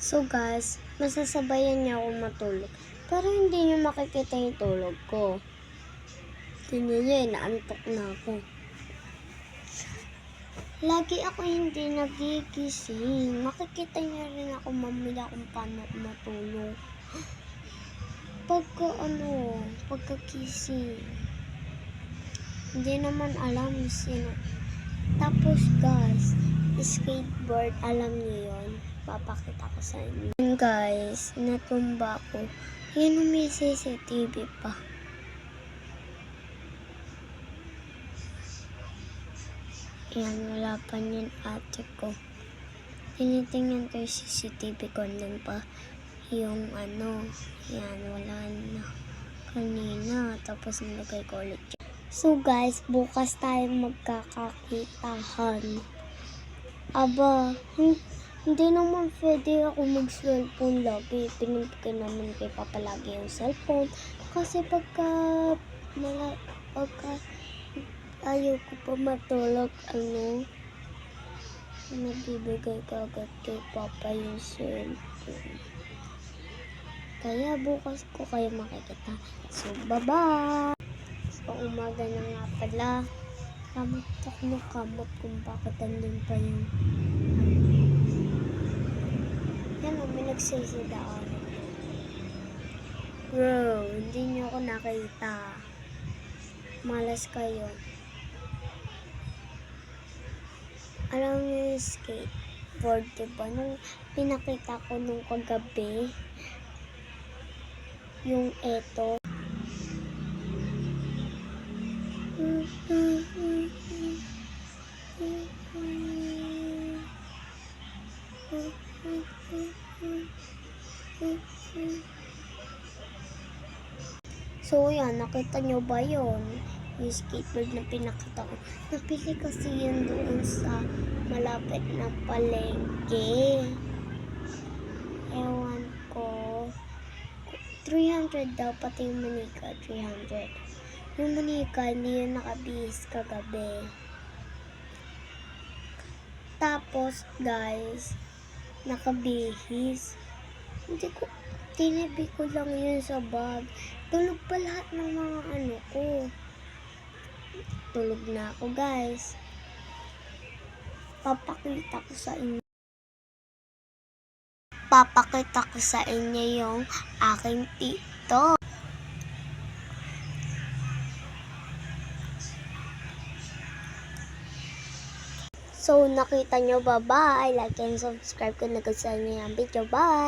So guys, masasabayan niya ako matulog. Pero hindi niyo makikita yung tulog ko. Tingnan niyo, naantok na ako. Lagi ako hindi nagigising. Makikita niyo rin ako mamaya kung paano ako matulog. Pagkagising. Hindi naman alam sino. Tapos guys, skateboard, alam niyo yun? Papakita ko sa inyo. Yun guys, natumba ko. Yun may CCTV pa. Yan, wala pa yun ate ko. Tinitingnan ko yung CCTV ko, nandun pa yung yan, wala na kanina. Tapos nilagay ko ulit. So guys, bukas tayo magkakakitahan. Aba, hindi naman pwede ako mag-cellphone lagi. Pinipigyan naman kay Papa lagi yung cellphone. Kasi pagka ayaw ko pa matulog, nabibigay ka agad kay Papa yung cellphone. Kaya bukas ko kayo makikita. So, bye-bye! So, umaga na nga pala. Kamot ako ng kamot kung bakit andun pa yung yan o, may nagsisidaan. Bro, hindi nyo ako nakita. Malas kayo. Alam nyo yung skateboard, diba? Nung pinakita ko nung kagabi, yung eto. So yan, nakita nyo ba yun? Yung skateboard na pinakita ko. Napili kasi yun doon sa malapit na palengke. Ewan ko. 300 daw, pati yung manika, 300. Yung manika, hindi yun nakabihis kagabi. Tapos, guys, nakabihis. Hindi ko, tinabi ko lang yun sa bag. Tulog pa lahat ng mga ko. Tulog na ako, guys. Papakita ko sa inyo yung aking TikTok. So, nakita nyo ba? Bye! Like and subscribe kung nagustuhan nyo yung video. Bye!